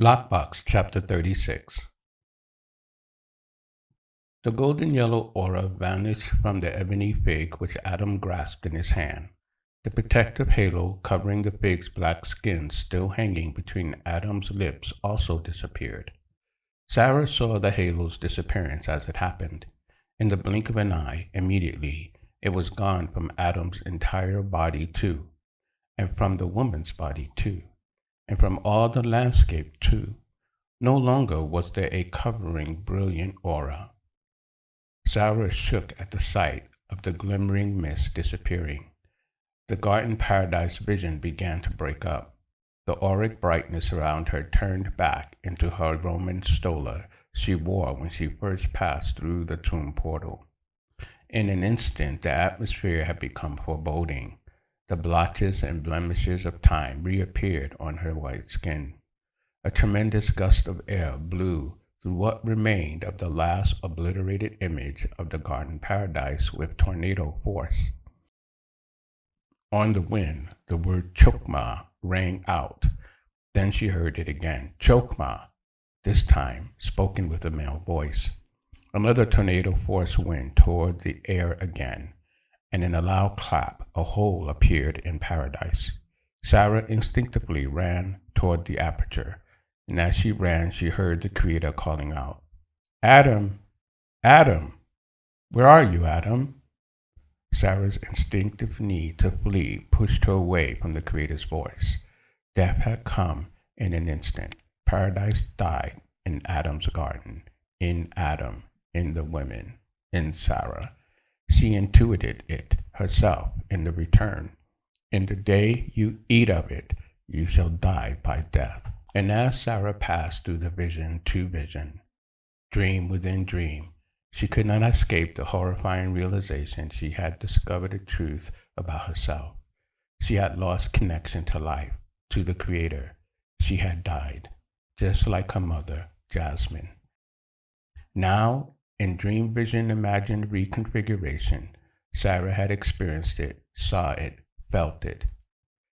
Lockbox, Chapter 36. The golden yellow aura vanished from the ebony fig which Adam grasped in his hand. The protective halo covering the fig's black skin still hanging between Adam's lips also disappeared. Sara saw the halo's disappearance as it happened. In the blink of an eye, immediately, it was gone from Adam's entire body too, and from the woman's body too, and from all the landscape too. No longer was there a covering, brilliant aura. Sara shook at the sight of the glimmering mist disappearing. The garden paradise vision began to break up. The auric brightness around her turned back into her Roman stola she wore when she first passed through the tomb portal. In an instant, the atmosphere had become foreboding. The blotches and blemishes of time reappeared on her white skin. A tremendous gust of air blew through what remained of the last obliterated image of the garden paradise with tornado force. On the wind, the word Chokma rang out. Then she heard it again, Chokma, this time spoken with a male voice. Another tornado force wind tore the air again, and in a loud clap, a hole appeared in paradise. Sara instinctively ran toward the aperture, and as she ran, she heard the Creator calling out, Adam, Adam, where are you, Adam? Sara's instinctive need to flee pushed her away from the Creator's voice. Death had come in an instant. Paradise died in Adam's garden, in Adam, in the women, in Sara. She intuited it herself in the return. In the day you eat of it, you shall die by death. And as Sara passed through the vision to vision, dream within dream, she could not escape the horrifying realization she had discovered the truth about herself. She had lost connection to life, to the Creator. She had died, just like her mother, Jasmine. Now, in dream vision imagined reconfiguration, Sara had experienced it, saw it, felt it.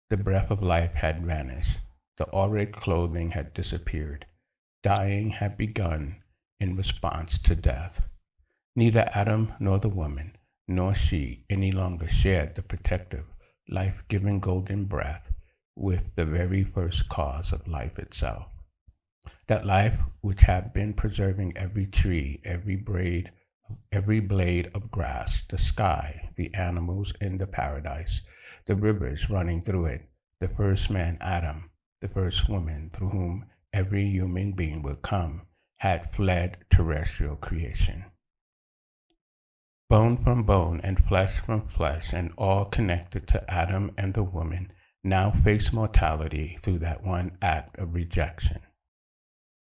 The breath of life had vanished. The auric clothing had disappeared. Dying had begun in response to death. Neither Adam nor the woman, nor she, any longer shared the protective, life-giving golden breath with the very first cause of life itself. That life which had been preserving every tree, every blade of grass, the sky, the animals in the paradise, the rivers running through it, the first man Adam, the first woman through whom every human being would come, had fled terrestrial creation. Bone from bone and flesh from flesh, and all connected to Adam and the woman, now faced mortality through that one act of rejection.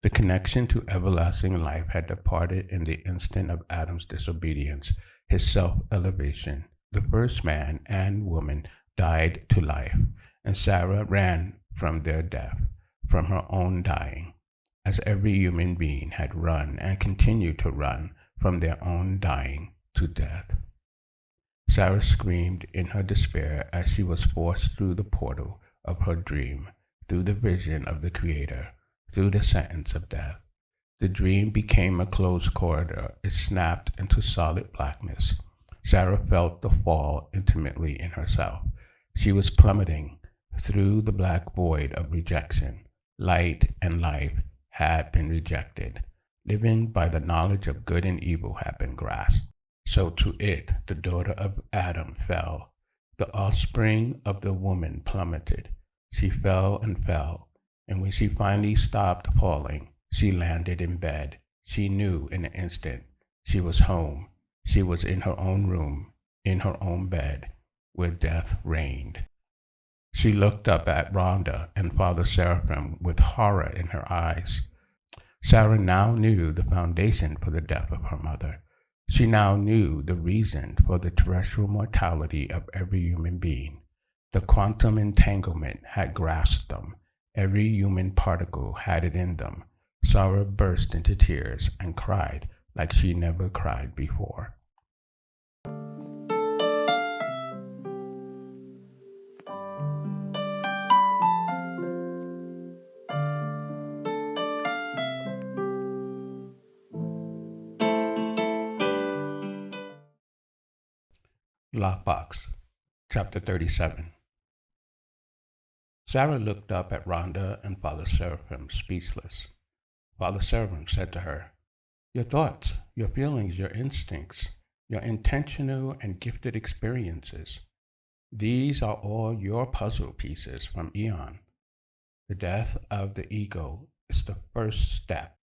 The connection to everlasting life had departed in the instant of Adam's disobedience, his self-elevation. The first man and woman died to life, and Sara ran from their death, from her own dying, as every human being had run and continued to run from their own dying to death. Sara screamed in her despair as she was forced through the portal of her dream, through the vision of the Creator, through the sentence of death. The dream became a closed corridor. It snapped into solid blackness. Sara felt the fall intimately in herself. She was plummeting through the black void of rejection. Light and life had been rejected. Living by the knowledge of good and evil had been grasped. So to it, the daughter of Adam fell. The offspring of the woman plummeted. She fell, and when she finally stopped falling, she landed in bed. She knew in an instant she was home. She was in her own room, in her own bed, where death reigned. She looked up at Rhonda and Father Seraphim with horror in her eyes. Sara now knew the foundation for the death of her mother. She now knew the reason for the terrestrial mortality of every human being. The quantum entanglement had grasped them. Every human particle had it in them. Sara burst into tears and cried like she never cried before. Lockbox, Chapter 37. Sara looked up at Rhonda and Father Seraphim, speechless. Father Seraphim said to her, "Your thoughts, your feelings, your instincts, your intentional and gifted experiences, these are all your puzzle pieces from Eon. The death of the ego is the first step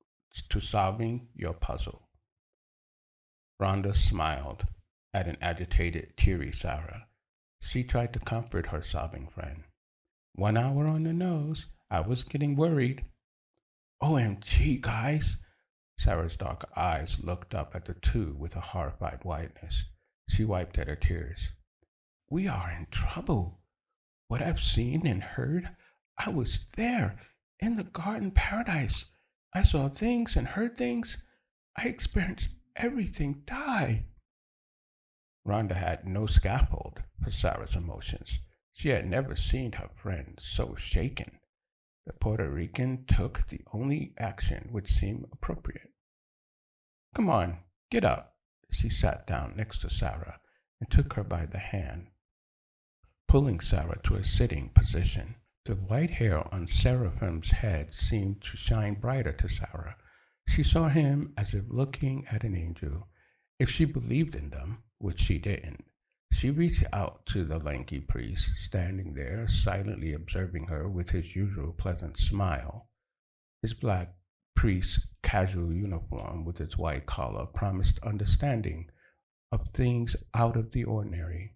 to solving your puzzle." Rhonda smiled at an agitated, teary Sara. She tried to comfort her sobbing friend. "1 hour on the nose. I was getting worried." "OMG, guys." Sarah's dark eyes looked up at the two with a horrified whiteness. She wiped at her tears. "We are in trouble. What I've seen and heard, I was there, in the garden paradise. I saw things and heard things. I experienced everything die." Rhonda had no scaffold for Sarah's emotions. She had never seen her friend so shaken. The Puerto Rican took the only action which seemed appropriate. "Come on, get up." She sat down next to Sara and took her by the hand, pulling Sara to a sitting position. The white hair on Seraphim's head seemed to shine brighter to Sara. She saw him as if looking at an angel, if she believed in them, which she didn't. She reached out to the lanky priest, standing there, silently observing her with his usual pleasant smile. His black priest's casual uniform with its white collar promised understanding of things out of the ordinary.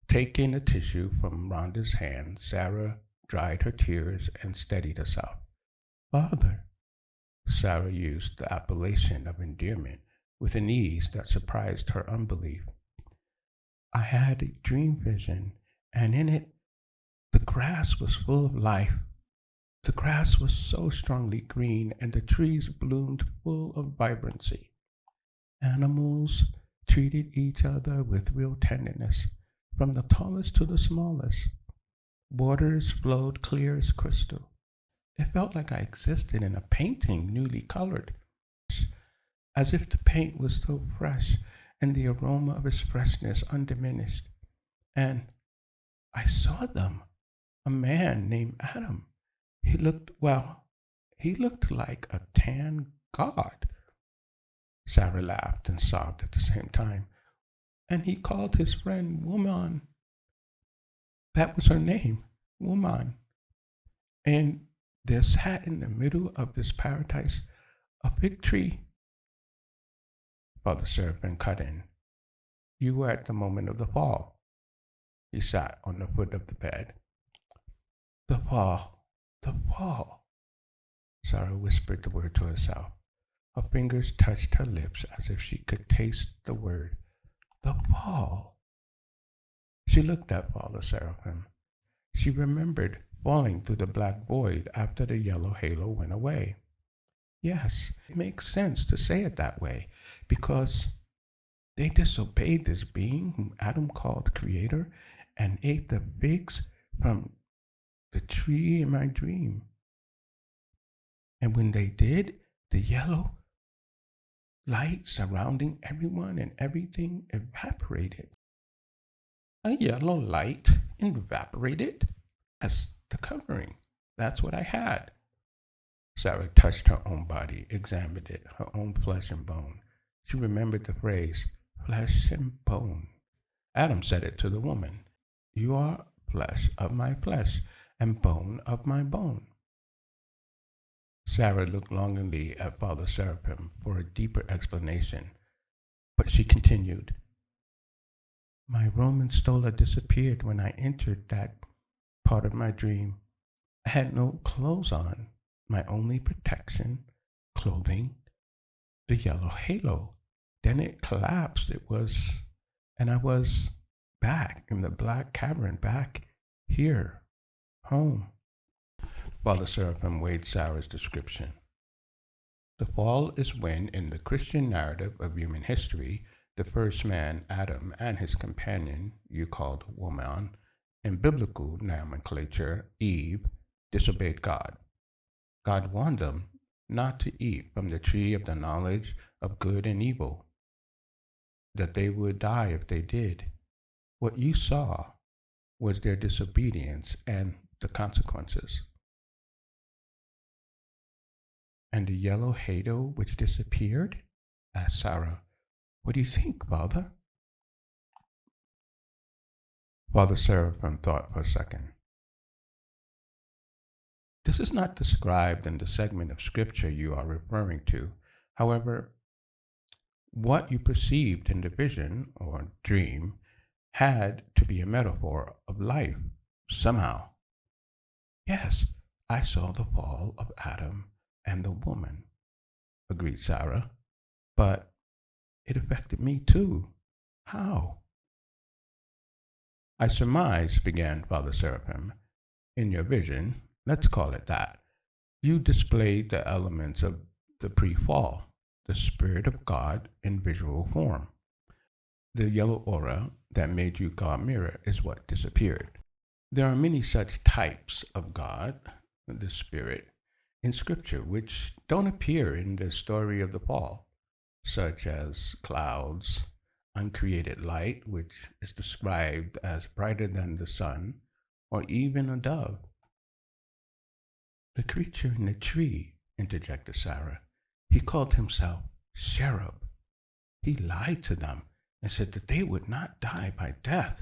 Taking a tissue from Rhonda's hand, Sara dried her tears and steadied herself. "Father," Sara used the appellation of endearment with an ease that surprised her unbelief. "I had a dream vision, and in it the grass was full of life. The grass was so strongly green, and the trees bloomed full of vibrancy. Animals treated each other with real tenderness, from the tallest to the smallest. Waters flowed clear as crystal. It felt like I existed in a painting newly colored, as if the paint was still fresh and the aroma of its freshness undiminished. And I saw them. A man named Adam. He looked like a tan god." Sarah laughed and sobbed at the same time. "And he called his friend Woman. That was her name, Woman. And there sat in the middle of this paradise a fig tree." Father Seraphim cut in. "You were at the moment of the fall." He sat on the foot of the bed. "The fall, the fall." Sarah whispered the word to herself. Her fingers touched her lips as if she could taste the word. "The fall." She looked at Father Seraphim. She remembered falling through the black void after the yellow halo went away. Yes, it makes sense to say it that way, because they disobeyed this being whom Adam called Creator and ate the figs from the tree in my dream. And when they did, the yellow light surrounding everyone and everything evaporated. A yellow light evaporated? As the covering. That's what I had. Sarah touched her own body, examined it, her own flesh and bone. She remembered the phrase, flesh and bone. Adam said it to the woman. "You are flesh of my flesh and bone of my bone." Sarah looked longingly at Father Seraphim for a deeper explanation, but she continued. "My Roman stola disappeared when I entered that part of my dream. I had no clothes on. My only protection, clothing, the yellow halo. Then it collapsed. And I was back in the black cavern, back here, home." Father Seraphim weighed Sarah's description. "The fall is when, in the Christian narrative of human history, the first man, Adam, and his companion, you called woman, in biblical nomenclature, Eve, disobeyed God. God warned them not to eat from the tree of the knowledge of good and evil, that they would die if they did. What you saw was their disobedience and the consequences. And the yellow halo which disappeared? Asked Sara. What do you think, Father? Father Seraphim thought for a second. This is not described in the segment of scripture you are referring to. However, what you perceived in the vision or dream had to be a metaphor of life somehow. Yes, I saw the fall of Adam and the woman, agreed Sara. But it affected me too. How? I surmise, began Father Seraphim, in your vision, let's call it that, you displayed the elements of the pre-fall, the Spirit of God in visual form. The yellow aura that made you God mirror is what disappeared. There are many such types of God, the Spirit, in Scripture which don't appear in the story of the fall, such as clouds, uncreated light, which is described as brighter than the sun, or even a dove. The creature in the tree, interjected Sara. He called himself Cherub. He lied to them and said that they would not die by death.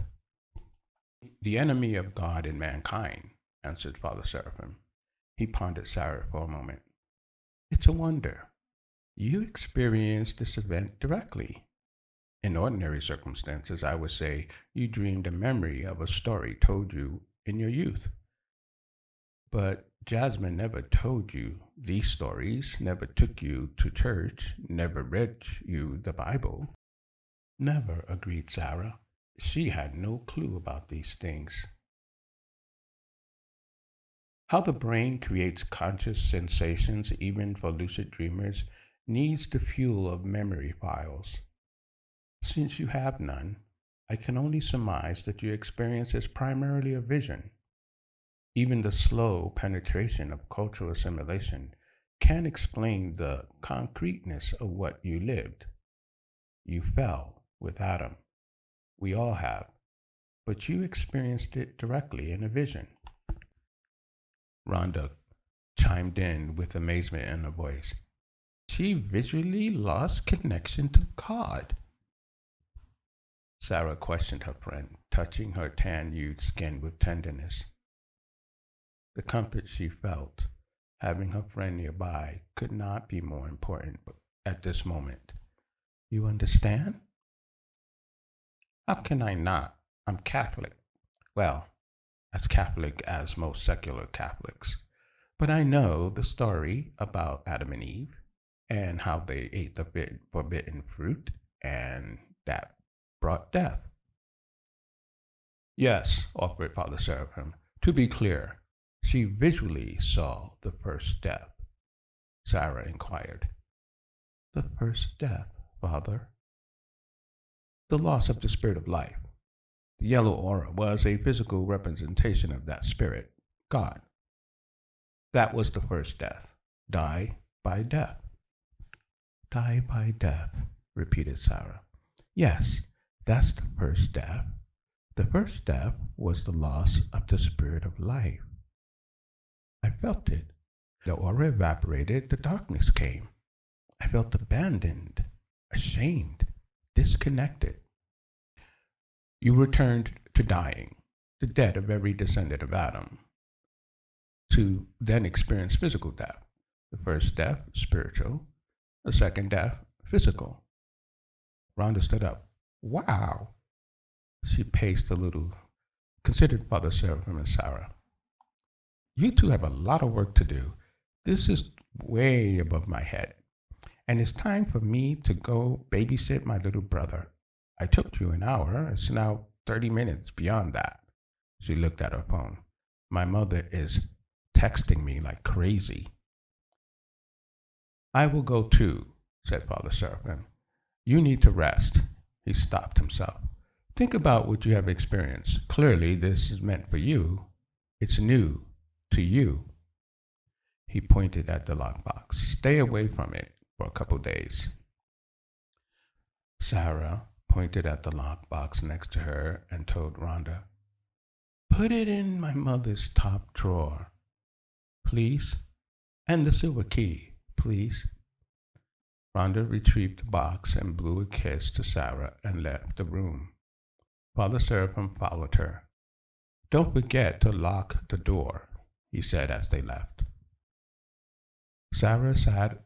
The enemy of God and mankind, answered Father Seraphim. He pondered Sara for a moment. It's a wonder. You experienced this event directly. In ordinary circumstances, I would say you dreamed a memory of a story told you in your youth. But Jasmine never told you these stories, never took you to church, never read you the Bible. Never, agreed Sara. She had no clue about these things. How the brain creates conscious sensations, even for lucid dreamers, needs the fuel of memory files. Since you have none, I can only surmise that your experience is primarily a vision. Even the slow penetration of cultural assimilation can explain the concreteness of what you lived. You fell with Adam. We all have. But you experienced it directly in a vision. Rhonda chimed in with amazement in her voice. She visually lost connection to God. Sara questioned her friend, touching her tan-hued skin with tenderness. The comfort she felt, having her friend nearby, could not be more important at this moment. You understand? How can I not? I'm Catholic. Well, as Catholic as most secular Catholics. But I know the story about Adam and Eve and how they ate the forbidden fruit, and that brought death. Yes, offered Father Seraphim. To be clear, she visually saw the first death. Sara inquired. The first death, Father? The loss of the spirit of life. The yellow aura was a physical representation of that spirit, God. That was the first death. Die by death. Die by death, repeated Sara. Yes, that's the first death. The first death was the loss of the spirit of life. I felt it. The aura evaporated, the darkness came. I felt abandoned, ashamed, disconnected. You returned to dying, the death of every descendant of Adam, to then experience physical death. The first death, spiritual. The second death, physical. Rhonda stood up. Wow. She paced a little, considered Father Seraphim and Sara. You two have a lot of work to do. This is way above my head. And it's time for me to go babysit my little brother. I took you an hour. It's now 30 minutes beyond that. She looked at her phone. My mother is texting me like crazy. I will go too, said Father Seraphim. You need to rest. He stopped himself. Think about what you have experienced. Clearly, this is meant for you. It's new to you. He pointed at the lockbox. Stay away from it for a couple days. Sara pointed at the lockbox next to her and told Rhonda, "Put it in my mother's top drawer, please. And the silver key, please." Rhonda retrieved the box and blew a kiss to Sara and left the room. Father Seraphim followed her. "Don't forget to lock the door," he said as they left. Sara sat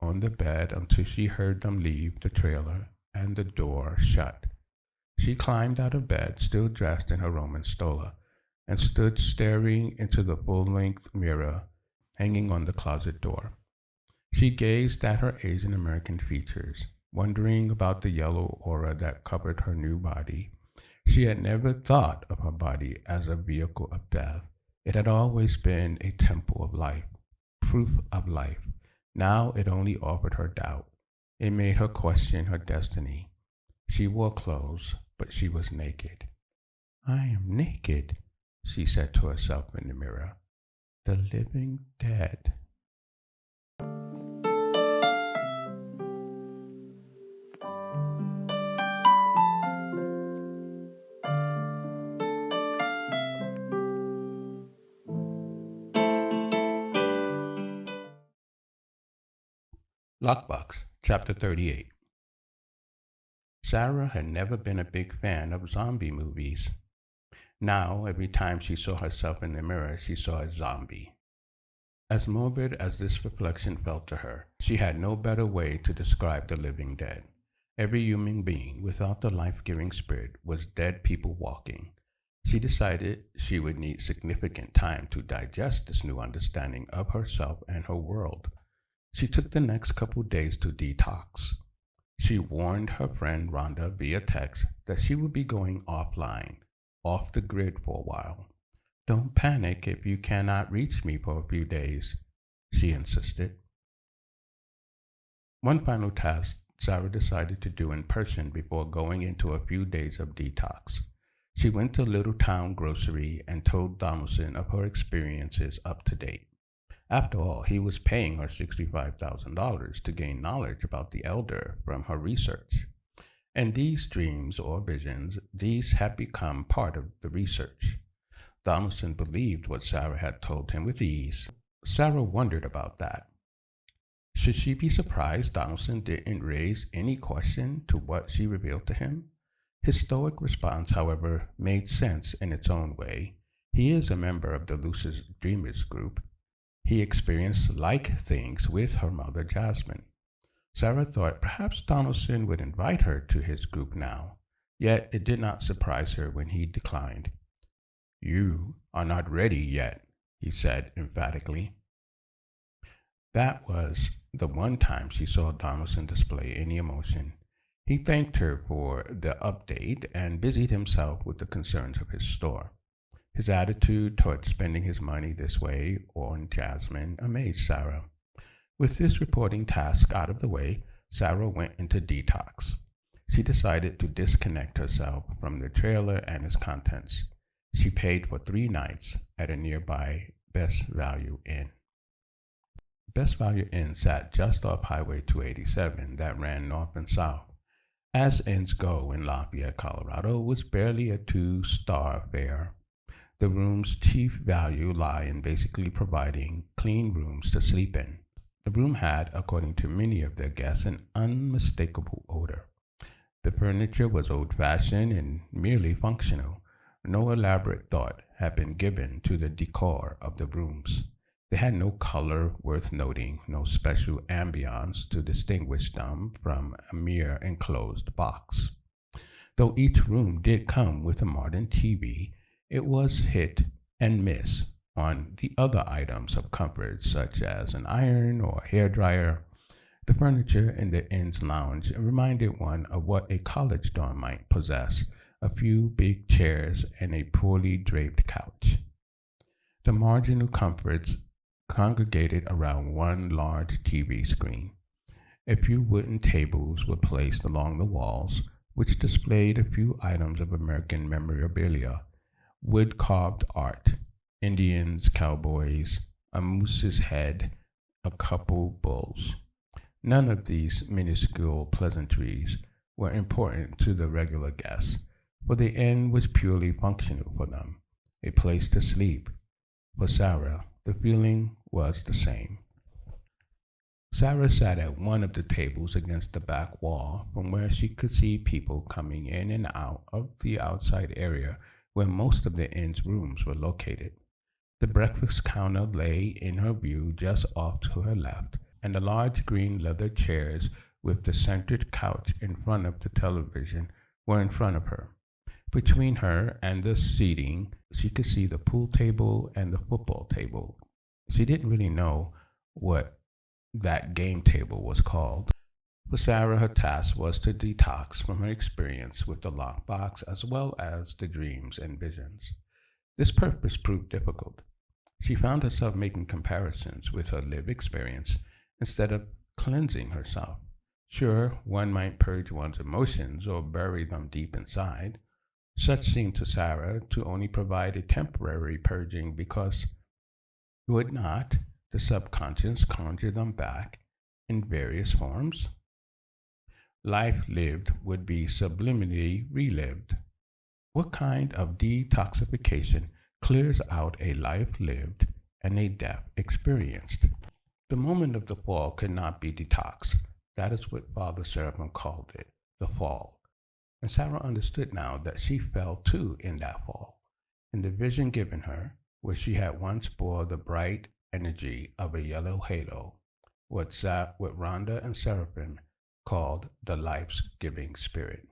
on the bed until she heard them leave the trailer and the door shut. She climbed out of bed, still dressed in her Roman stola, and stood staring into the full-length mirror hanging on the closet door. She gazed at her Asian American features, wondering about the yellow aura that covered her new body. She had never thought of her body as a vehicle of death. It had always been a temple of life, proof of life. Now it only offered her doubt. It made her question her destiny. She wore clothes, but she was naked. "I am naked," she said to herself in the mirror. "The living dead." Lockbox, Chapter 38. Sara had never been a big fan of zombie movies. Now, every time she saw herself in the mirror, she saw a zombie. As morbid as this reflection felt to her, she had no better way to describe the living dead. Every human being without the life-giving spirit was dead people walking. She decided she would need significant time to digest this new understanding of herself and her world. She took the next couple days to detox. She warned her friend Rhonda via text that she would be going offline, off the grid for a while. "Don't panic if you cannot reach me for a few days," she insisted. One final task Sara decided to do in person before going into a few days of detox. She went to Little Town Grocery and told Donaldson of her experiences up to date. After all, he was paying her $65,000 to gain knowledge about the elder from her research. And these dreams or visions, these had become part of the research. Donaldson believed what Sara had told him with ease. Sara wondered about that. Should she be surprised Donaldson didn't raise any question to what she revealed to him? His stoic response, however, made sense in its own way. He is a member of the lucid dreamers group. He experienced like things with her mother, Jasmine. Sara thought perhaps Donaldson would invite her to his group now, yet it did not surprise her when he declined. "You are not ready yet," he said emphatically. That was the one time she saw Donaldson display any emotion. He thanked her for the update and busied himself with the concerns of his store. His attitude toward spending his money this way on Jasmine amazed Sara. With this reporting task out of the way, Sara went into detox. She decided to disconnect herself from the trailer and its contents. She paid for 3 nights at a nearby Best Value Inn. Best Value Inn sat just off Highway 287 that ran north and south. As inns go in Lafayette, Colorado, was barely a 2-star fare. The room's chief value lie in basically providing clean rooms to sleep in. The room had, according to many of their guests, an unmistakable odor. The furniture was old-fashioned and merely functional. No elaborate thought had been given to the decor of the rooms. They had no color worth noting, no special ambiance to distinguish them from a mere enclosed box. Though each room did come with a modern TV, it was hit and miss on the other items of comfort, such as an iron or a hairdryer. The furniture in the inn's lounge reminded one of what a college dorm might possess: a few big chairs and a poorly draped couch. The marginal comforts congregated around one large TV screen. A few wooden tables were placed along the walls, which displayed a few items of American memorabilia: wood-carved art, Indians, cowboys, a moose's head, a couple bulls. None of these minuscule pleasantries were important to the regular guests, for the inn was purely functional for them, a place to sleep. For Sara, the feeling was the same. Sara sat at one of the tables against the back wall from where she could see people coming in and out of the outside area where most of the inn's rooms were located. The breakfast counter lay in her view just off to her left, and the large green leather chairs with the centered couch in front of the television were in front of her. Between her and the seating, she could see the pool table and the football table. She didn't really know what that game table was called. For Sarah, her task was to detox from her experience with the lockbox as well as the dreams and visions. This purpose proved difficult. She found herself making comparisons with her lived experience instead of cleansing herself. Sure, one might purge one's emotions or bury them deep inside. Such seemed to Sarah to only provide a temporary purging because, would not the subconscious conjure them back in various forms? Life lived would be subliminally relived. What kind of detoxification clears out a life lived and a death experienced? The moment of the fall could not be detoxed. That is what Father Seraphim called it, the fall. And Sarah understood now that she fell too in that fall. In the vision given her, where she had once bore the bright energy of a yellow halo, what Rhonda and Seraphim called the life-giving spirit.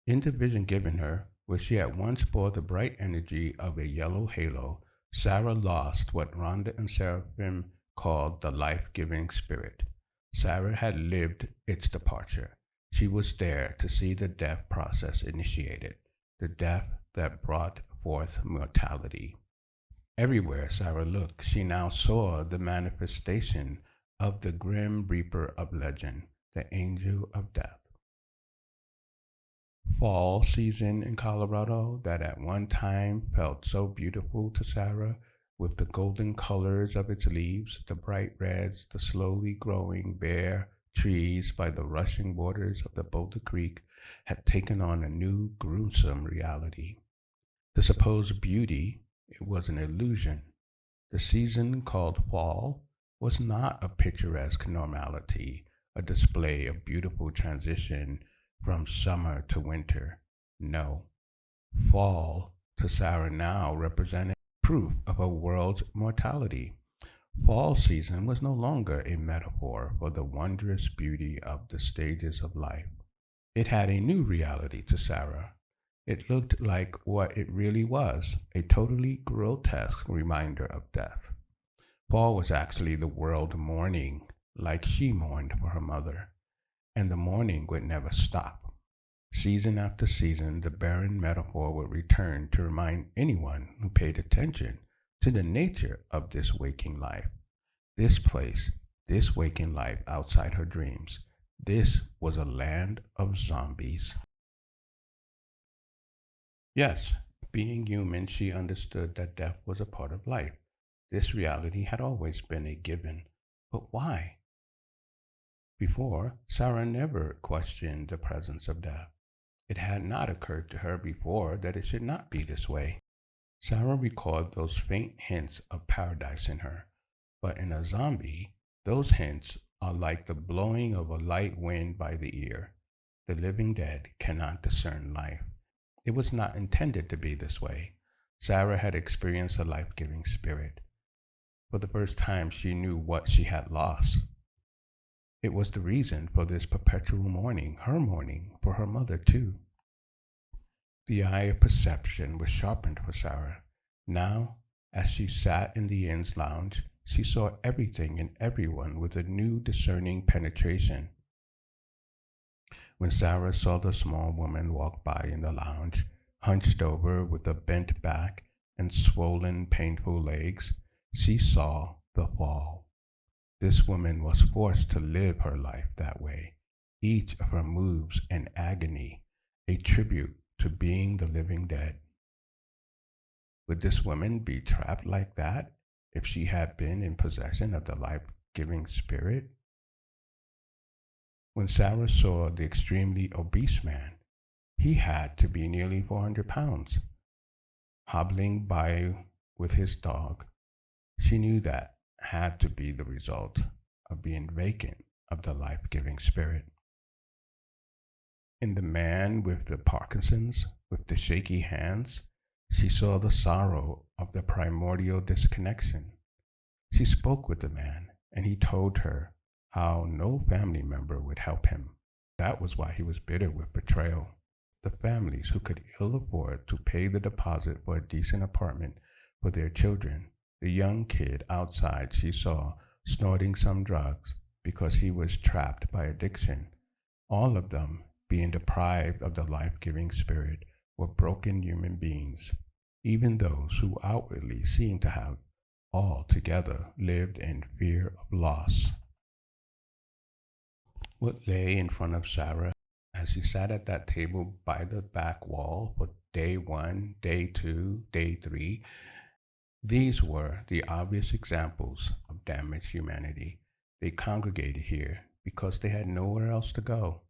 In the vision given her, where she at once bore the bright energy of a yellow halo, Sarah lost what Rhonda and Seraphim called the life-giving spirit. Sarah had lived its departure. She was there to see the death process initiated, the death that brought forth mortality. Everywhere Sarah looked, she now saw the manifestation of the grim reaper of legend, the angel of death. Fall season in Colorado that at one time felt so beautiful to Sarah, with the golden colors of its leaves, the bright reds, the slowly growing bare trees by the rushing waters of the Boulder Creek, had taken on a new gruesome reality. The supposed beauty, it was an illusion. The season called fall was not a picturesque normality, a display of beautiful transition from summer to winter. No, fall to Sarah now represented proof of a world's mortality. Fall season was no longer a metaphor for the wondrous beauty of the stages of life. It had a new reality to Sarah. It looked like what it really was, a totally grotesque reminder of death. Fall was actually the world mourning, like she mourned for her mother, and the mourning would never stop. Season after season, the barren metaphor would return to remind anyone who paid attention to the nature of this waking life. This place, this waking life outside her dreams, this was a land of zombies. Yes, being human, she understood that death was a part of life. This reality had always been a given. But why? Before, Sarah never questioned the presence of death. It had not occurred to her before that it should not be this way. Sarah recalled those faint hints of paradise in her, but in a zombie, those hints are like the blowing of a light wind by the ear. The living dead cannot discern life. It was not intended to be this way. Sarah had experienced a life-giving spirit. For the first time, she knew what she had lost. It was the reason for this perpetual mourning, her mourning for her mother too. The eye of perception was sharpened for Sarah. Now, as she sat in the inn's lounge, she saw everything and everyone with a new discerning penetration. When Sarah saw the small woman walk by in the lounge, hunched over with a bent back and swollen, painful legs, she saw the fall. This woman was forced to live her life that way, each of her moves an agony, a tribute to being the living dead. Would this woman be trapped like that if she had been in possession of the life-giving spirit? When Sarah saw the extremely obese man, he had to be nearly 400 pounds, hobbling by with his dog, she knew that had to be the result of being vacant of the life giving spirit. In the man with the Parkinson's, with the shaky hands, she saw the sorrow of the primordial disconnection. She spoke with the man, and he told her how no family member would help him. That was why he was bitter with betrayal. The families who could ill afford to pay the deposit for a decent apartment for their children, the young kid outside she saw snorting some drugs because he was trapped by addiction, all of them being deprived of the life giving spirit, were broken human beings. Even those who outwardly seemed to have all together lived in fear of loss. What lay in front of Sarah as she sat at that table by the back wall for day one, day two, day three, these were the obvious examples of damaged humanity. They congregated here because they had nowhere else to go.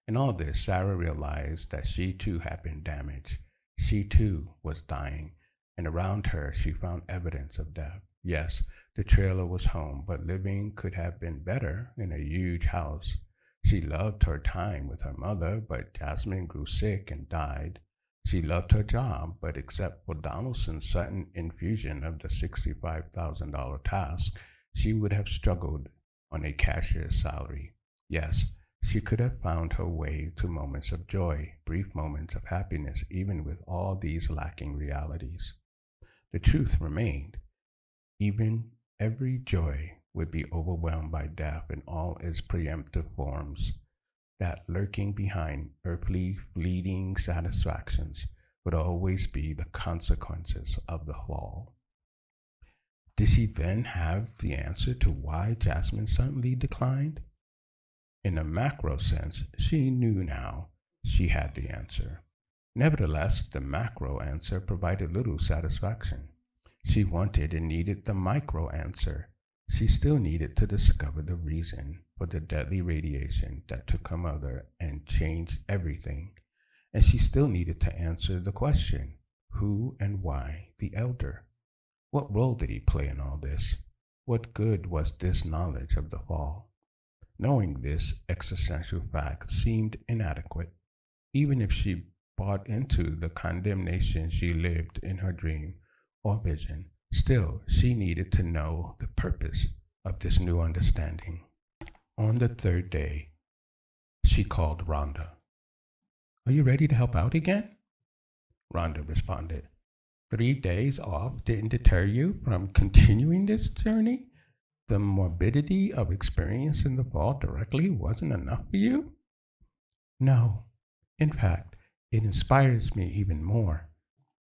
In all this, Sarah realized that she too had been damaged. She too was dying, and around her she found evidence of death. Yes, the trailer was home, but living could have been better in a huge house. She loved her time with her mother, but Jasmine grew sick and died. She loved her job, but except for Donaldson's sudden infusion of the $65,000 task, she would have struggled on a cashier's salary. Yes, she could have found her way to moments of joy, brief moments of happiness, even with all these lacking realities. The truth remained. Even every joy would be overwhelmed by death in all its preemptive forms. That lurking behind earthly fleeting satisfactions would always be the consequences of the fall. Did she then have the answer to why Jasmine suddenly declined? In a macro sense, she knew now she had the answer. Nevertheless, the macro answer provided little satisfaction. She wanted and needed the micro answer. She still needed to discover the reason for the deadly radiation that took her mother and changed everything. And she still needed to answer the question, who and why the elder? What role did he play in all this? What good was this knowledge of the fall? Knowing this existential fact seemed inadequate, even if she bought into the condemnation she lived in her dream or vision. Still, she needed to know the purpose of this new understanding. On the third day, she called Rhonda. Are you ready to help out again? Rhonda responded. 3 days off didn't deter you from continuing this journey? The morbidity of experiencing the fall directly wasn't enough for you? No. In fact, it inspires me even more.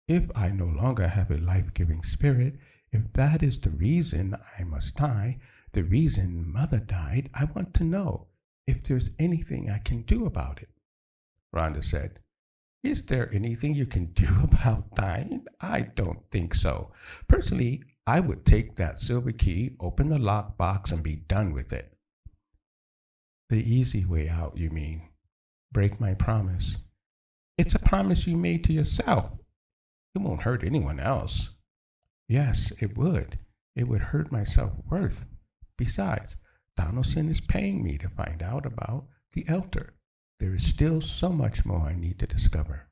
If I no longer have a life giving spirit, if that is the reason I must die, the reason Mother died, I want to know if there's anything I can do about it. Rhonda said, Is there anything you can do about dying? I don't think so. Personally, I would take that silver key, open the lockbox, and be done with it. The easy way out, you mean? Break my promise. It's a promise you made to yourself. It won't hurt anyone else. Yes, it would. It would hurt my self-worth. Besides, Donaldson is paying me to find out about the elder. There is still so much more I need to discover.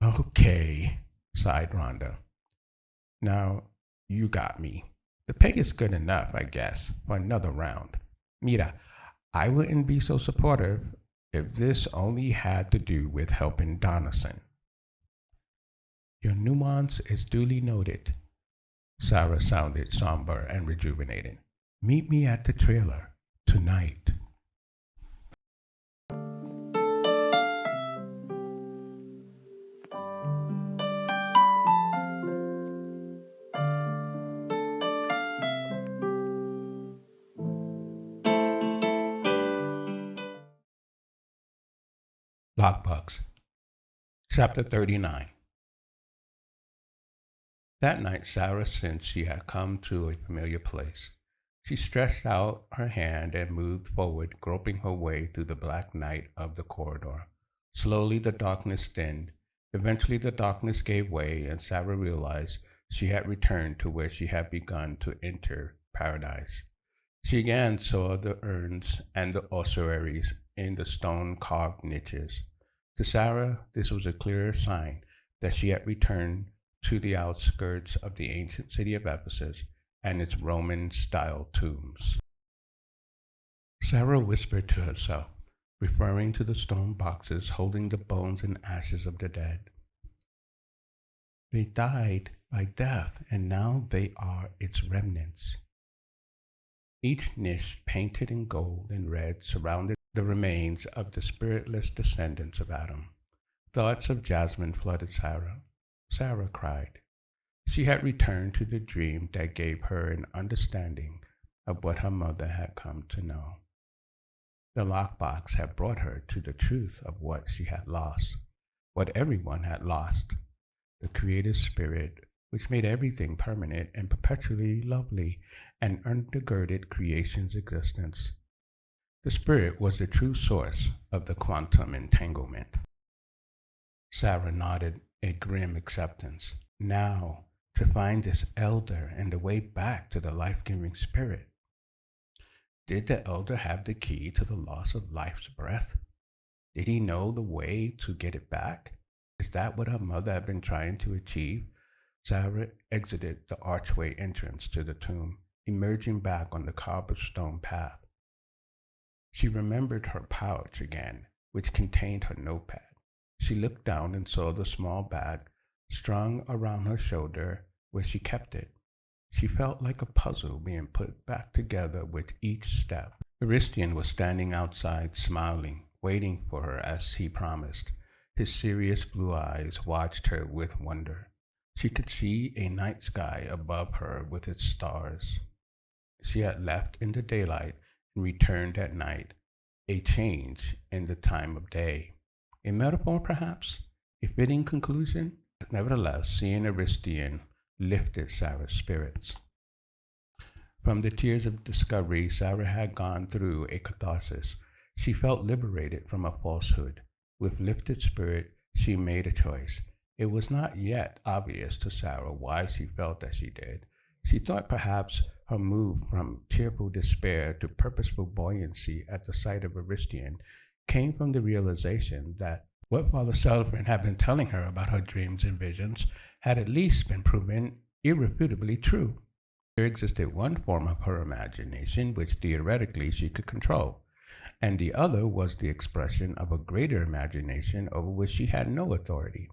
Okay, sighed Rhonda. Now, you got me. The pay is good enough, I guess, for another round. Mira, I wouldn't be so supportive if this only had to do with helping Donaldson. Your nuance is duly noted. Sarah sounded somber and rejuvenated. Meet me at the trailer tonight. Lockbox, Chapter 39. That night, Sarah sensed she had come to a familiar place. She stretched out her hand and moved forward, groping her way through the black night of the corridor. Slowly the darkness thinned. Eventually the darkness gave way, and Sarah realized she had returned to where she had begun to enter paradise. She again saw the urns and the ossuaries in the stone-carved niches. To Sarah, this was a clear sign that she had returned to the outskirts of the ancient city of Ephesus and its Roman-style tombs. Sarah whispered to herself, referring to the stone boxes holding the bones and ashes of the dead. They died by death, and now they are its remnants. Each niche, painted in gold and red, surrounded the remains of the spiritless descendants of Adam. Thoughts of Jasmine flooded Sarah. Sarah cried. She had returned to the dream that gave her an understanding of what her mother had come to know. The lockbox had brought her to the truth of what she had lost, what everyone had lost, the Creator's Spirit, which made everything permanent and perpetually lovely and undergirded creation's existence. The Spirit was the true source of the quantum entanglement. Sarah nodded a grim acceptance. Now, to find this elder and the way back to the life-giving Spirit. Did the elder have the key to the loss of life's breath? Did he know the way to get it back? Is that what her mother had been trying to achieve? Sarah exited the archway entrance to the tomb, emerging back on the cobblestone path. She remembered her pouch again, which contained her notepad. She looked down and saw the small bag strung around her shoulder where she kept it. She felt like a puzzle being put back together with each step. Aristian was standing outside, smiling, waiting for her as he promised. His serious blue eyes watched her with wonder. She could see a night sky above her with its stars. She had left in the daylight and returned at night, a change in the time of day. A metaphor, perhaps? A fitting conclusion? Nevertheless, seeing Aristian lifted Sarah's spirits. From the tears of discovery, Sarah had gone through a catharsis. She felt liberated from a falsehood. With lifted spirit, she made a choice. It was not yet obvious to Sarah why she felt as she did. She thought perhaps her move from cheerful despair to purposeful buoyancy at the sight of Aristian came from the realization that what Father Sullivan had been telling her about her dreams and visions had at least been proven irrefutably true. There existed one form of her imagination which theoretically she could control, and the other was the expression of a greater imagination over which she had no authority.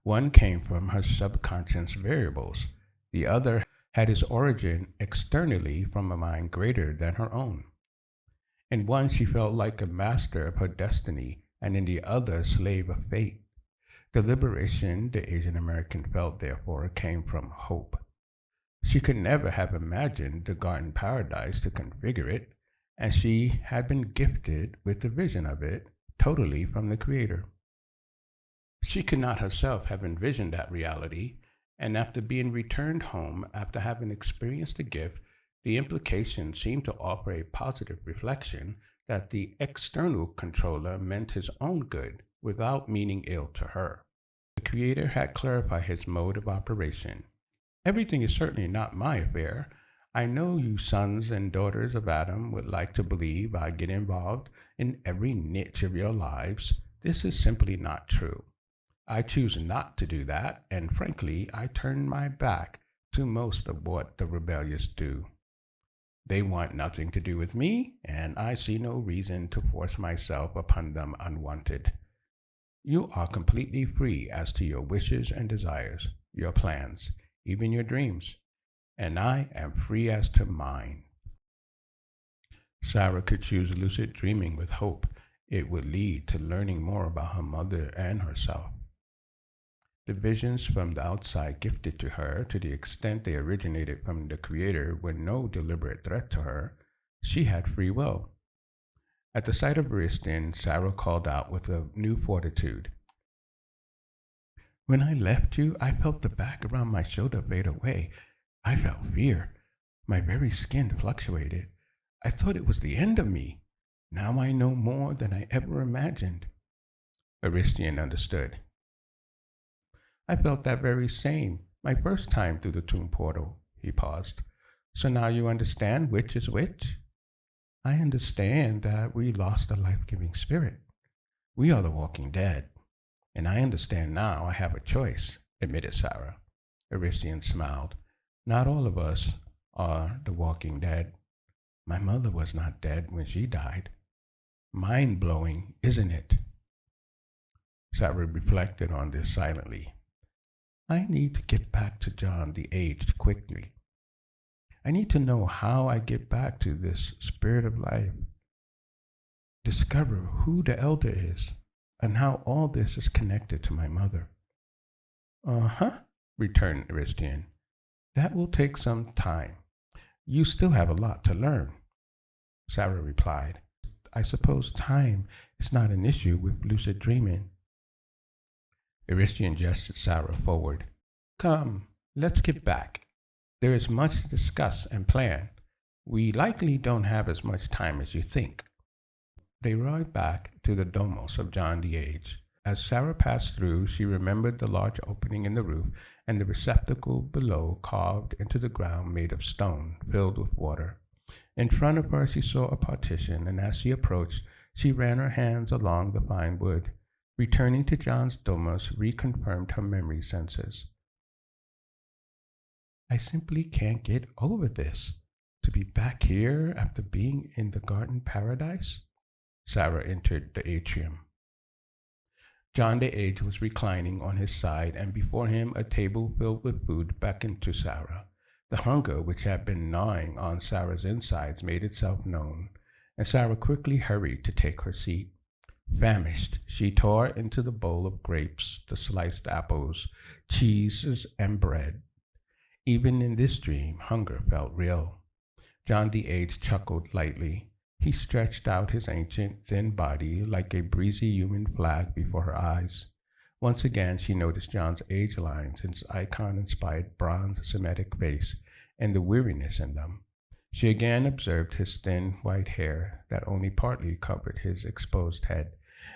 One came from her subconscious variables. The other had its origin externally from a mind greater than her own. In one she felt like a master of her destiny, and in the other a slave of fate. The liberation the Asian American felt, therefore, came from hope. She could never have imagined the garden paradise to configure it, and she had been gifted with the vision of it totally from the Creator. She could not herself have envisioned that reality, and after being returned home after having experienced the gift, the implication seemed to offer a positive reflection that the external controller meant his own good without meaning ill to her. The Creator had clarified his mode of operation. Everything is certainly not my affair. I know you sons and daughters of Adam would like to believe I get involved in every niche of your lives. This is simply not true. I choose not to do that, and frankly, I turn my back to most of what the rebellious do. They want nothing to do with me, and I see no reason to force myself upon them unwanted. You are completely free as to your wishes and desires, your plans, even your dreams, and I am free as to mine. Sarah could choose lucid dreaming with hope. It would lead to learning more about her mother and herself. The visions from the outside gifted to her, to the extent they originated from the Creator, were no deliberate threat to her. She had free will. At the sight of Aristian, Sarah called out with a new fortitude. When I left you, I felt the bag around my shoulder fade away. I felt fear. My very skin fluctuated. I thought it was the end of me. Now I know more than I ever imagined. Aristian understood. I felt that very same, my first time through the tomb portal. He paused. So now you understand which is which? I understand that we lost a life giving spirit. We are the walking dead. And I understand now I have a choice, admitted Sara. Aristian smiled. Not all of us are the walking dead. My mother was not dead when she died. Mind blowing, isn't it? Sara reflected on this silently. I need to get back to John the Aged quickly. I need to know how I get back to this spirit of life, discover who the elder is, and how all this is connected to my mother. Uh-huh, returned Aristian. That will take some time. You still have a lot to learn. Sara replied. I suppose time is not an issue with lucid dreaming. Aristian gestured Sara forward. Come, let's get back. There is much to discuss and plan. We likely don't have as much time as you think. They rode back to the domos of John the Age. As Sara passed through, she remembered the large opening in the roof and the receptacle below carved into the ground made of stone, filled with water. In front of her she saw a partition, and as she approached, she ran her hands along the fine wood. Returning to John's domos reconfirmed her memory senses. I simply can't get over this. To be back here after being in the garden paradise? Sara entered the atrium. John the Aged was reclining on his side, and before him a table filled with food beckoned to Sara. The hunger which had been gnawing on Sara's insides made itself known, and Sara quickly hurried to take her seat. Famished, she tore into the bowl of grapes, the sliced apples, cheeses, and bread. Even in this dream, hunger felt real. John the Aged chuckled lightly. He stretched out his ancient, thin body like a breezy human flag before her eyes. Once again she noticed John's age lines, his icon-inspired bronze Semitic face, and the weariness in them. She again observed his thin white hair that only partly covered his exposed head,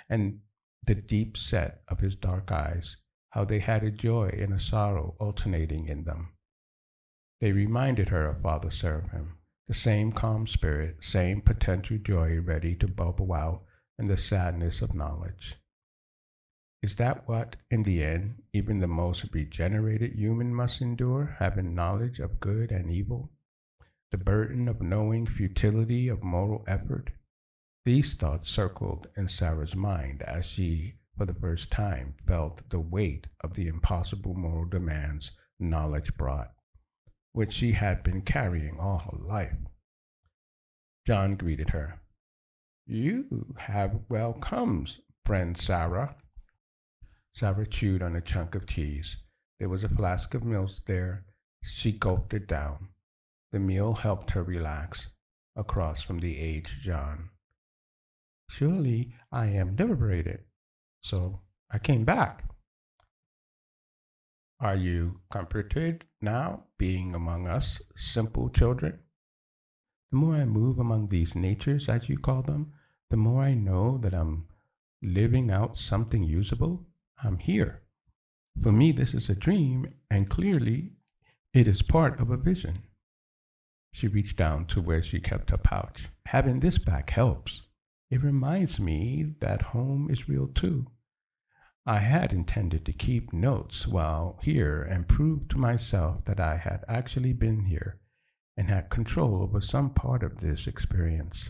and the deep set of his dark eyes, how they had a joy and a sorrow alternating in them. They reminded her of Father Seraphim, the same calm spirit, same potential joy ready to bubble out in the sadness of knowledge. Is that what, in the end, even the most regenerated human must endure, having knowledge of good and evil? The burden of knowing futility of moral effort? These thoughts circled in Sara's mind as she, for the first time, felt the weight of the impossible moral demands knowledge brought, which she had been carrying all her life. John greeted her. You have welcomes, friend Sara. Sara chewed on a chunk of cheese. There was a flask of milk there. She gulped it down. The meal helped her relax, across from the aged John. Surely I am liberated, so I came back. Are you comforted now, being among us simple children? The more I move among these natures, as you call them, the more I know that I'm living out something usable. I'm here. For me, this is a dream, and clearly it is part of a vision. She reached down to where she kept her pouch. Having this back helps. It reminds me that home is real too. I had intended to keep notes while here and prove to myself that I had actually been here and had control over some part of this experience.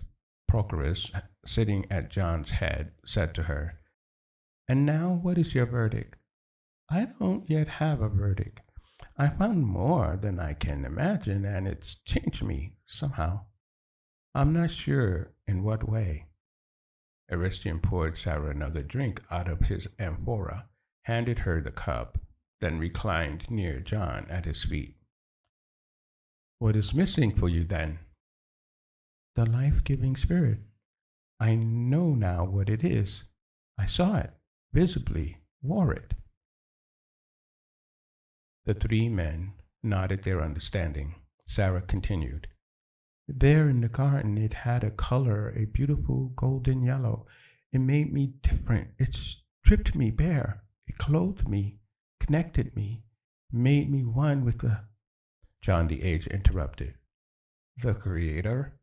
Prochorus, sitting at John's head, said to her, And now what is your verdict? I don't yet have a verdict. I found more than I can imagine, and it's changed me somehow. I'm not sure in what way. Aristian poured Sara another drink out of his amphora, handed her the cup, then reclined near John at his feet. What is missing for you then? The life-giving spirit. I know now what it is. I saw it, visibly, wore it. The three men nodded their understanding. Sara continued. There in the garden, it had a color, a beautiful golden yellow. It made me different. It stripped me bare. It clothed me, connected me, made me one with the. John the Age interrupted. The Creator?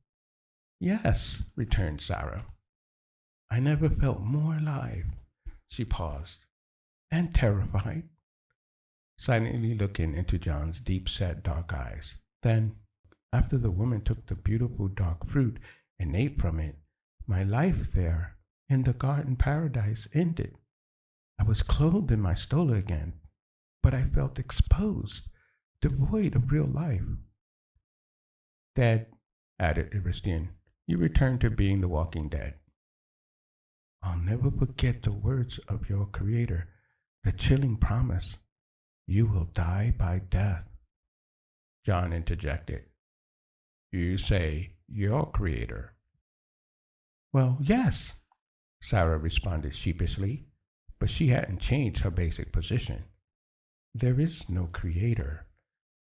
Yes, returned Sara. I never felt more alive. She paused. And terrified, silently looking into John's deep-set dark eyes. Then, after the woman took the beautiful dark fruit and ate from it, my life there in the garden paradise ended. I was clothed in my stola again, but I felt exposed, devoid of real life. Dead, added Iristian, you returned to being the walking dead. I'll never forget the words of your Creator, the chilling promise, you will die by death. John interjected. You say your Creator? Well, yes, Sara responded sheepishly, but she hadn't changed her basic position. There is no Creator.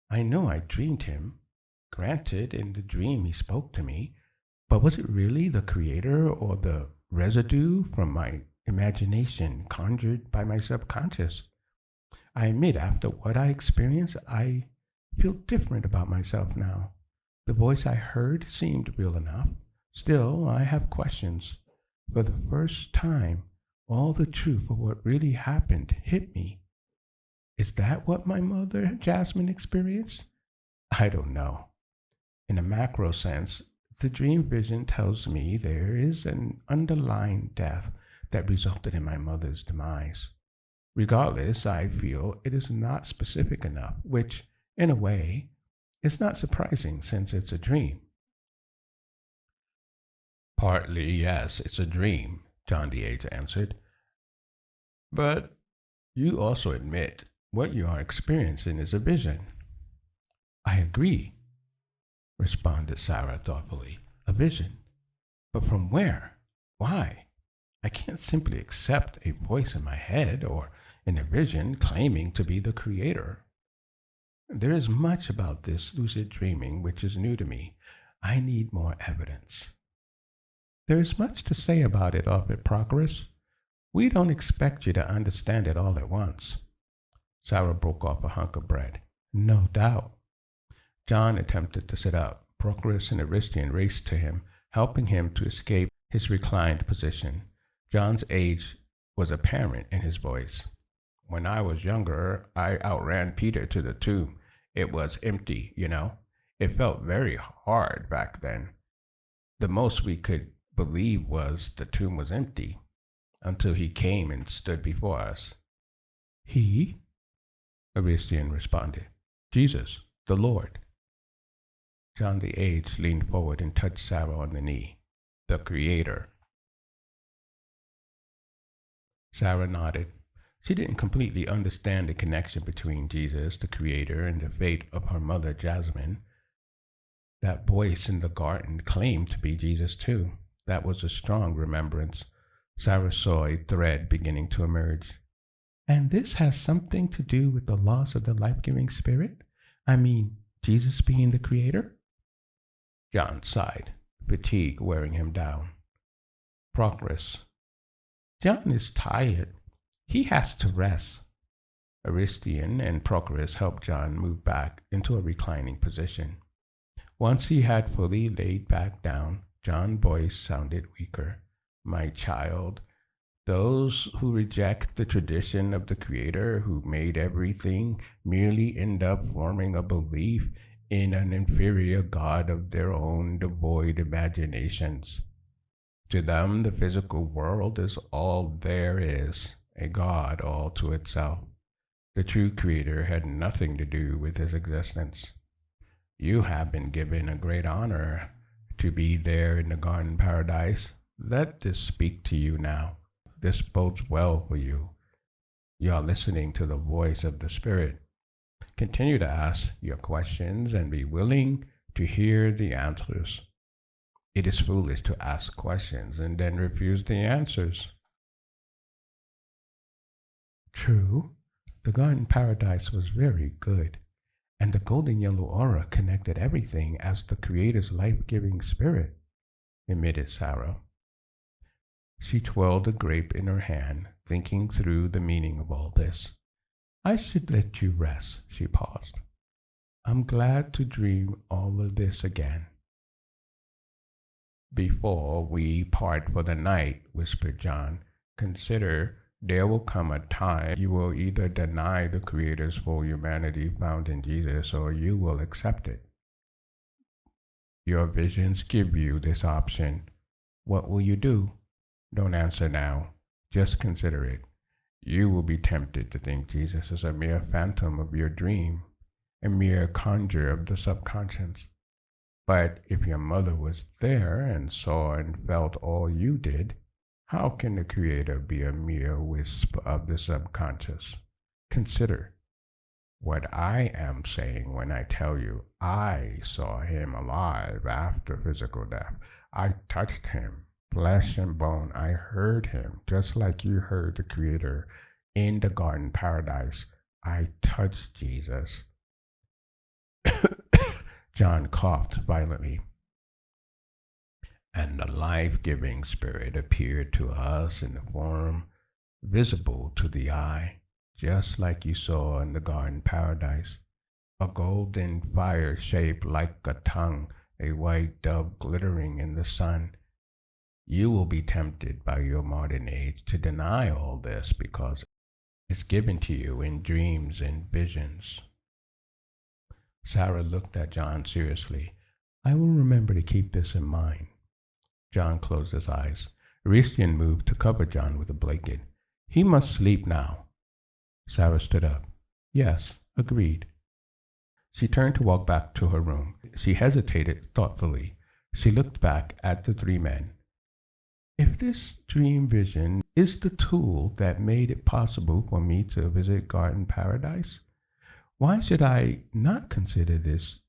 I know I dreamed him. Granted, in the dream he spoke to me, but was it really the Creator or the residue from my imagination conjured by my subconscious? I admit, after what I experienced, I feel different about myself now. The voice I heard seemed real enough. Still, I have questions. For the first time, all the truth of what really happened hit me. Is that what my mother, Jasmine, experienced? I don't know. In a macro sense, the dream vision tells me there is an underlying death that resulted in my mother's demise. Regardless, I feel it is not specific enough, which, in a way, is not surprising since it's a dream. Partly, yes, it's a dream, John the Age answered. But you also admit what you are experiencing is a vision. I agree, responded Sara thoughtfully. A vision. But from where? Why? I can't simply accept a voice in my head or in a vision claiming to be the Creator. There is much about this lucid dreaming which is new to me. I need more evidence. There is much to say about it, Ovid Progress. We don't expect you to understand it all at once. Sara broke off a hunk of bread. No doubt. John attempted to sit up. Procris and Aristian raced to him, helping him to escape his reclined position. John's age was apparent in his voice. When I was younger, I outran Peter to the tomb. It was empty, you know. It felt very hard back then. The most we could believe was the tomb was empty, until he came and stood before us. He? Aristian responded. Jesus, the Lord. John the Age leaned forward and touched Sara on the knee. The Creator. Sara nodded. She didn't completely understand the connection between Jesus, the Creator, and the fate of her mother, Jasmine. That voice in the garden claimed to be Jesus, too. That was a strong remembrance. Sara saw a thread beginning to emerge. And this has something to do with the loss of the life-giving spirit? I mean, Jesus being the Creator? John sighed, fatigue wearing him down. Progress. John is tired. He has to rest. Aristian and Procris helped John move back into a reclining position. Once he had fully laid back down, John's voice sounded weaker. My child, those who reject the tradition of the Creator who made everything merely end up forming a belief in an inferior God of their own devoid imaginations. To them, the physical world is all there is, a God all to itself. The true Creator had nothing to do with his existence. You have been given a great honor to be there in the garden paradise. Let this speak to you now. This bodes well for you. You are listening to the voice of the Spirit. Continue to ask your questions and be willing to hear the answers. It is foolish to ask questions and then refuse the answers. True, the garden paradise was very good, And the golden yellow aura connected everything as the Creator's life-giving spirit, admitted Sara. She twirled a grape in her hand, thinking through the meaning of all this. I should let you rest, she paused. I'm glad to dream all of this again. Before we part for the night, whispered John, consider there will come a time you will either deny the Creator's full humanity found in Jesus or you will accept it. Your visions give you this option. What will you do? Don't answer now. Just consider it. You will be tempted to think Jesus is a mere phantom of your dream, a mere conjure of the subconscious. But if your mother was there and saw and felt all you did, how can the Creator be a mere wisp of the subconscious? Consider what I am saying when I tell you I saw him alive after physical death. I touched him, flesh and bone. I heard him, just like you heard the Creator in the garden paradise. I touched Jesus. John coughed violently. And the life-giving spirit appeared to us in the form visible to the eye, just like you saw in the garden paradise. A golden fire shaped like a tongue, a white dove glittering in the sun. You will be tempted by your modern age to deny all this because it's given to you in dreams and visions. Sara looked at John seriously. I will remember to keep this in mind. John closed his eyes. Aristian moved to cover John with a blanket. He must sleep now. Sara stood up. Yes, agreed. She turned to walk back to her room. She hesitated thoughtfully. She looked back at the three men. If this dream vision is the tool that made it possible for me to visit Garden Paradise, why should I not consider this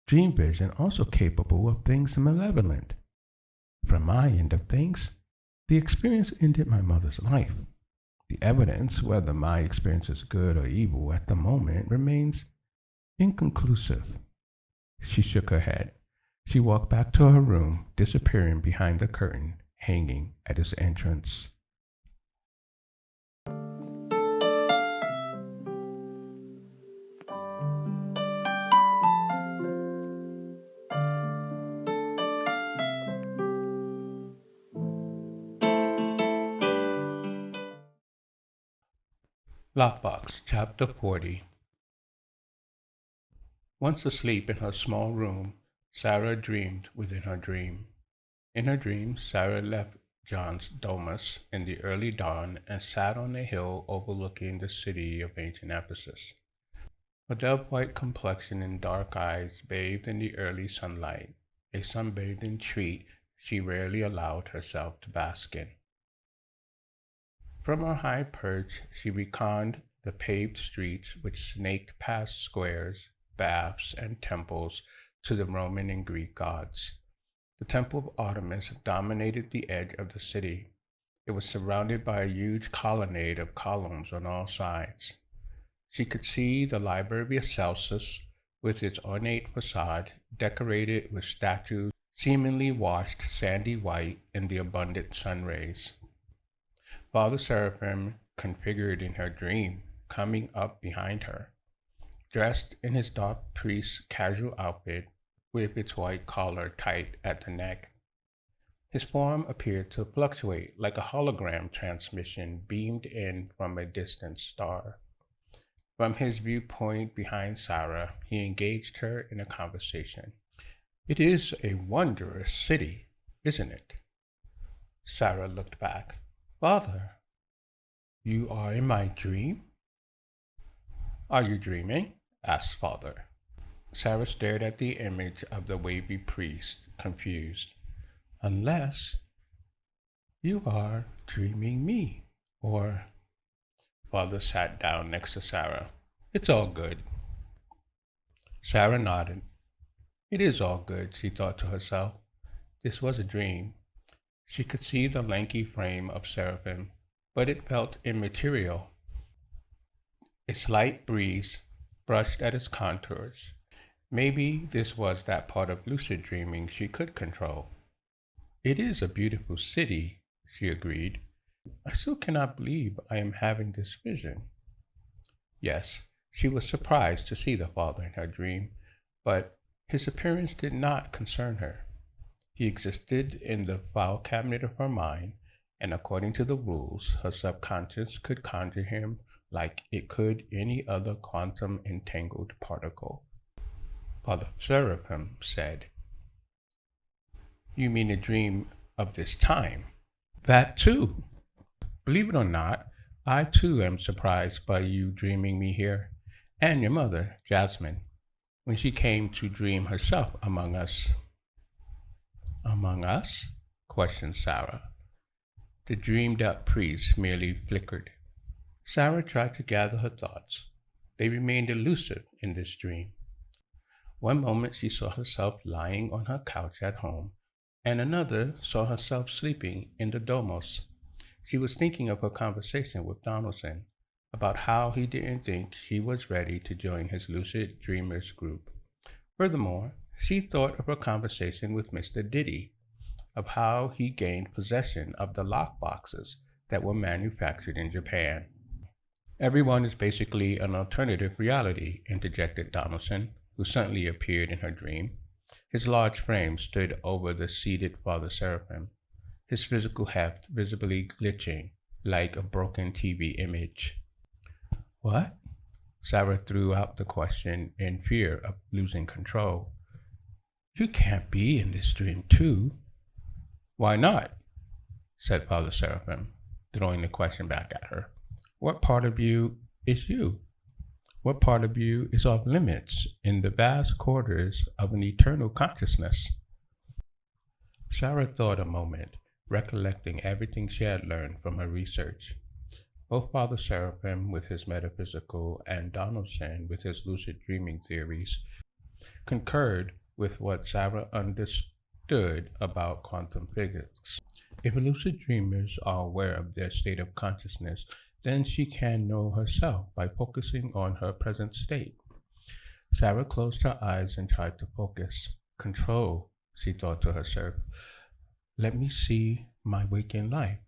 dream vision also capable of things malevolent? From my end of things, the experience ended my mother's life. The evidence, whether my experience is good or evil at the moment, remains inconclusive. She shook her head. She walked back to her room, disappearing behind the curtain hanging at its entrance. Lockbox, Chapter 40. Once asleep in her small room, Sara dreamed within her dream. In her dream, Sara left John's domus in the early dawn and sat on a hill overlooking the city of ancient Ephesus. Her dove-white complexion and dark eyes bathed in the early sunlight, a sunbathing treat she rarely allowed herself to bask in. From her high perch, she reconned the paved streets which snaked past squares, baths, and temples to the Roman and Greek gods. The Temple of Artemis dominated the edge of the city. It was surrounded by a huge colonnade of columns on all sides. She could see the Library of Celsus with its ornate facade decorated with statues seemingly washed sandy white in the abundant sun rays. Father Seraphim, configured in her dream, coming up behind her, dressed in his dark priest's casual outfit with its white collar tight at the neck. His form appeared to fluctuate like a hologram transmission beamed in from a distant star. From his viewpoint behind Sara, he engaged her in a conversation. It is a wondrous city, isn't it? Sara looked back. Father, you are in my dream? Are you dreaming? Asked Father. Sara stared at the image of the wavy priest, confused. Unless you are dreaming me, or... Father sat down next to Sara. It's all good. Sara nodded. It is all good, she thought to herself. This was a dream. She could see the lanky frame of Seraphim, but it felt immaterial. A slight breeze brushed at its contours. Maybe this was that part of lucid dreaming she could control. It is a beautiful city, she agreed. I still cannot believe I am having this vision. Yes, she was surprised to see the father in her dream, but his appearance did not concern her. He existed in the file cabinet of her mind, and according to the rules, her subconscious could conjure him like it could any other quantum entangled particle. Father Seraphim said, You mean a dream of this time? That too. Believe it or not, I too am surprised by you dreaming me here, and your mother, Jasmine, when she came to dream herself among us. Among us? Questioned Sara. The dreamed up priest merely flickered. Sara tried to gather her thoughts. They remained elusive in this dream. One moment she saw herself lying on her couch at home, and another saw herself sleeping in the domos. She was thinking of her conversation with Donaldson about how he didn't think she was ready to join his lucid dreamers group. Furthermore, she thought of her conversation with Mr. Diddy, of how he gained possession of the lockboxes that were manufactured in Japan. Everyone is basically an alternative reality, interjected Donaldson, who suddenly appeared in her dream. His large frame stood over the seated Father Seraphim, his physical heft visibly glitching like a broken TV image. What? Sara threw out the question in fear of losing control. You can't be in this dream too. Why not? Said Father Seraphim, throwing the question back at her. What part of you is you? What part of you is off limits in the vast quarters of an eternal consciousness? Sara thought a moment, recollecting everything she had learned from her research. Both Father Seraphim with his metaphysical and Donaldson with his lucid dreaming theories concurred with what Sara understood about quantum physics. If lucid dreamers are aware of their state of consciousness, then she can know herself by focusing on her present state. Sara closed her eyes and tried to focus. Control, she thought to herself. Let me see my waking life.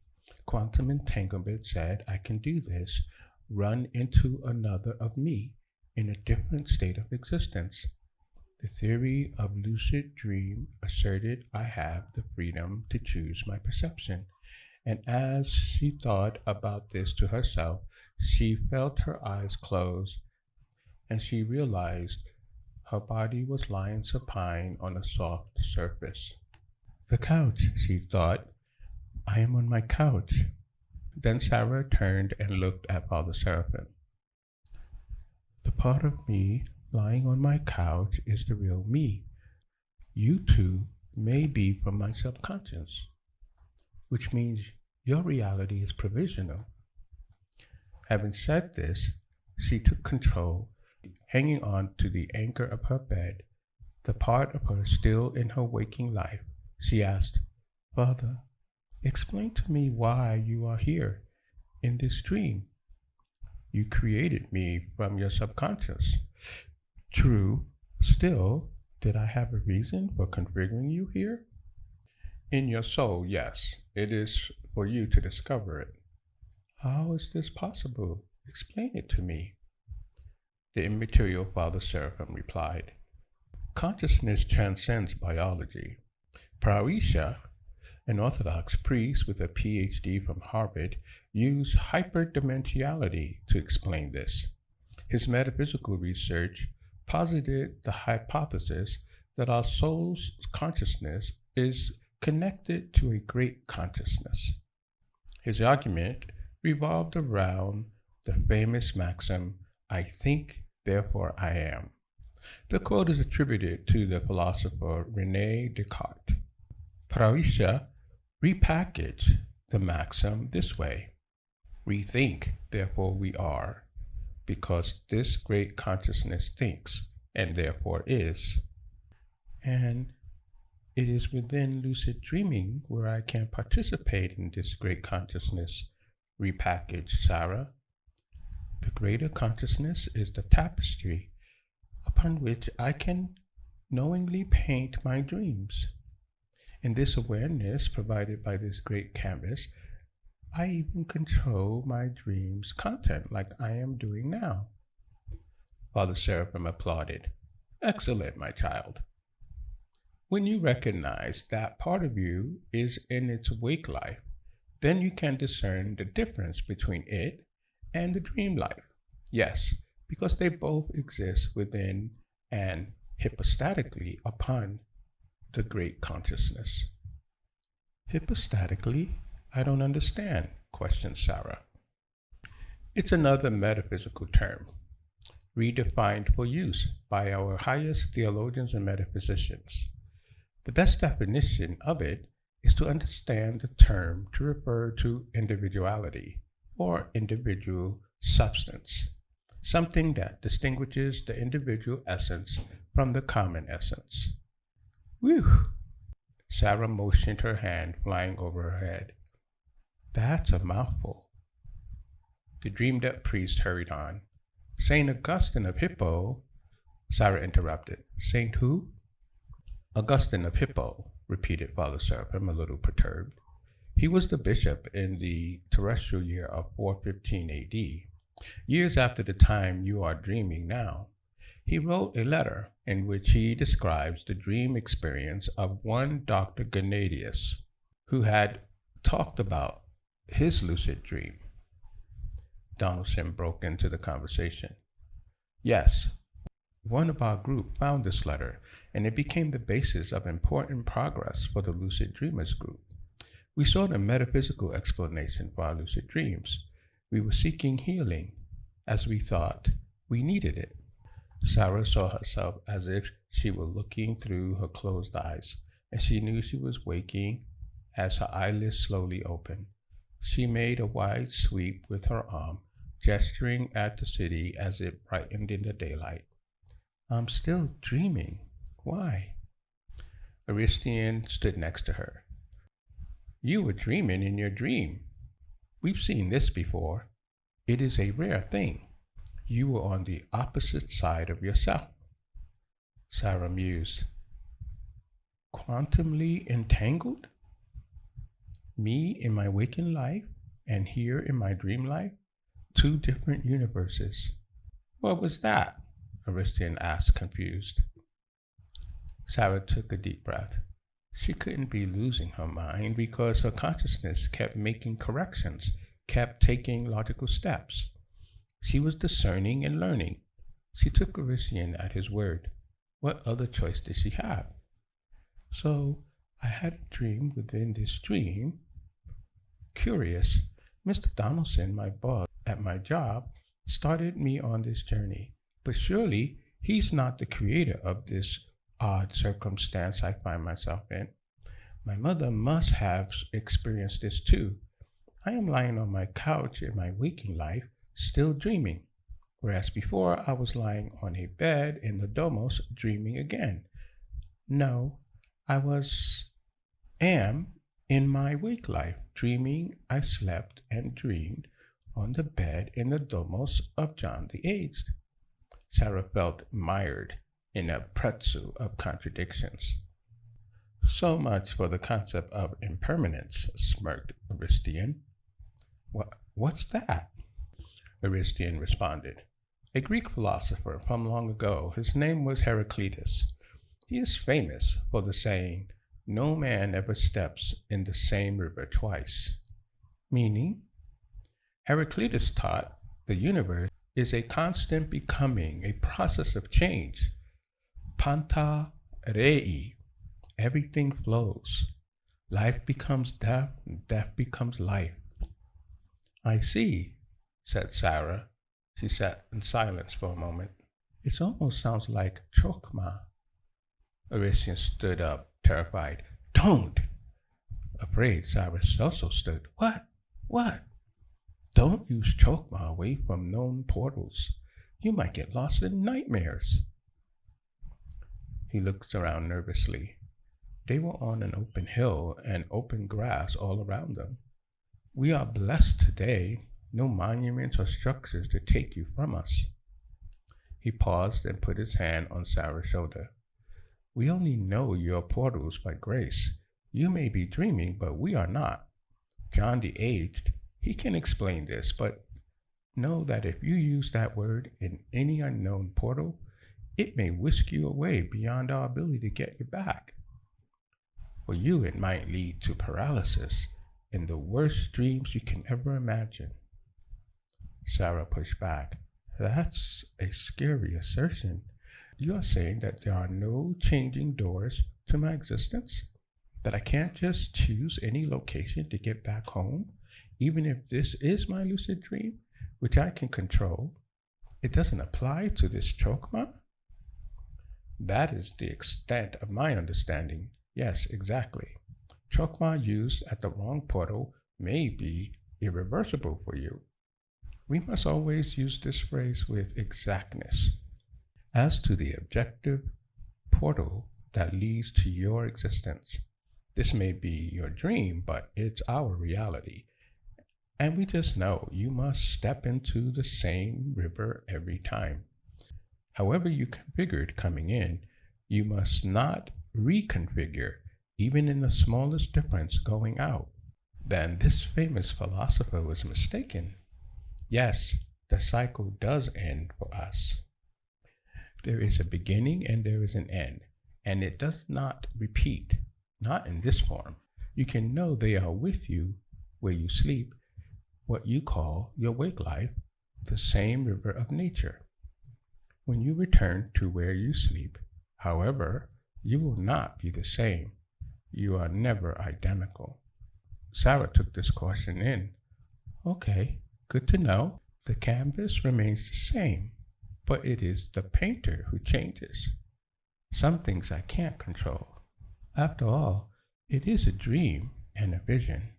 Quantum entanglement said I can do this, run into another of me in a different state of existence. The theory of lucid dream asserted I have the freedom to choose my perception. And as she thought about this to herself, she felt her eyes close, and she realized her body was lying supine on a soft surface. The couch, she thought. I am on my couch. Then Sara turned and looked at Father Seraphim. The part of me lying on my couch is the real me. You two may be from my subconscious, which means your reality is provisional. Having said this, she took control, hanging on to the anchor of her bed, the part of her still in her waking life. She asked, Father, explain to me why you are here in this dream. You created me from your subconscious. True, still, did I have a reason for configuring you here? In your soul, yes. It is for you to discover it. How is this possible? Explain it to me. The immaterial Father Seraphim replied, Consciousness transcends biology. Prawisha, an Orthodox priest with a PhD from Harvard, used hyperdimensionality to explain this. His metaphysical research posited the hypothesis that our soul's consciousness is connected to a great consciousness. His argument revolved around the famous maxim, I think, therefore I am. The quote is attributed to the philosopher René Descartes. Pravisha repackaged the maxim this way. We think, therefore we are, because this great consciousness thinks, and therefore is. And it is within lucid dreaming where I can participate in this great consciousness, repackaged Sara. The greater consciousness is the tapestry upon which I can knowingly paint my dreams. In this awareness provided by this great canvas, I even control my dreams' content like I am doing now. Father Seraphim applauded. Excellent, my child. When you recognize that part of you is in its wake life, then you can discern the difference between it and the dream life. Yes, because they both exist within and hypostatically upon the great consciousness. Hypostatically? I don't understand, questioned Sara. It's another metaphysical term, redefined for use by our highest theologians and metaphysicians. The best definition of it is to understand the term to refer to individuality or individual substance, something that distinguishes the individual essence from the common essence. Whew! Sara motioned her hand flying over her head. That's a mouthful. The dreamed up priest hurried on. Saint Augustine of Hippo, Sara interrupted. Saint who? Augustine of Hippo, repeated Father Seraphim, a little perturbed. He was the bishop in the terrestrial year of 415 AD, years after the time you are dreaming now. He wrote a letter in which he describes the dream experience of one Dr. Gennadius, who had talked about his lucid dream. Donaldson broke into the conversation. Yes, one of our group found this letter, and it became the basis of important progress for the Lucid Dreamers group. We sought a metaphysical explanation for our lucid dreams. We were seeking healing, as we thought we needed it. Sara saw herself as if she were looking through her closed eyes, and she knew she was waking as her eyelids slowly opened. She made a wide sweep with her arm, gesturing at the city as it brightened in the daylight. I'm still dreaming. Why? Aristian stood next to her. You were dreaming in your dream. We've seen this before. It is a rare thing. You were on the opposite side of yourself. Sara mused. Quantumly entangled? Me in my waking life and here in my dream life? Two different universes. What was that? Aristian asked, confused. Sara took a deep breath. She couldn't be losing her mind because her consciousness kept making corrections, kept taking logical steps. She was discerning and learning. She took Aristian at his word. What other choice did she have? So I had a dream within this dream. Curious, Mr. Donaldson, my boss at my job, started me on this journey. But surely he's not the creator of this odd circumstance I find myself in. My mother must have experienced this too. I am lying on my couch in my waking life, still dreaming, whereas before I was lying on a bed in the domos dreaming again. No, am in my wake life, dreaming I slept and dreamed on the bed in the domos of John the Aged. Sara felt mired in a pretzel of contradictions. So much for the concept of impermanence, smirked Aristian. What's that? Aristian responded. A Greek philosopher from long ago. His name was Heraclitus. He is famous for the saying, no man ever steps in the same river twice. Meaning, Heraclitus taught the universe is a constant becoming, a process of change. Panta rei, everything flows. Life becomes death, and death becomes life. I see, said Sara. She sat in silence for a moment. It almost sounds like chokma. Aristian stood up, terrified. Don't! Afraid, Sara also stood. What? Don't use chokma away from known portals. You might get lost in nightmares. He looked around nervously. They were on an open hill and open grass all around them. We are blessed today. no monuments or structures to take you from us. He paused and put his hand on Sarah's shoulder. We only know your portals by grace. You may be dreaming, but we are not. John the Aged, he can explain this, but know that if you use that word in any unknown portal, it may whisk you away beyond our ability to get you back. For you, it might lead to paralysis and the worst dreams you can ever imagine. Sarah pushed back. That's a scary assertion. You are saying that there are no changing doors to my existence? That I can't just choose any location to get back home, even if this is my lucid dream, which I can control? It doesn't apply to this chokma? That is the extent of my understanding. Yes, exactly. Chokma used at the wrong portal may be irreversible for you. We must always use this phrase with exactness. As to the objective portal that leads to your existence, this may be your dream, but it's our reality. And we just know you must step into the same river every time. However you configured coming in, you must not reconfigure, even in the smallest difference going out. Then this famous philosopher was mistaken. Yes, the cycle does end for us. There is a beginning and there is an end, and it does not repeat, not in this form. You can know they are with you where you sleep, what you call your wake life, the same river of nature. When you return to where you sleep, however, you will not be the same. You are never identical. Sarah took this caution in. Okay, good to know. The canvas remains the same, but it is the painter who changes. Some things I can't control. After all, it is a dream and a vision.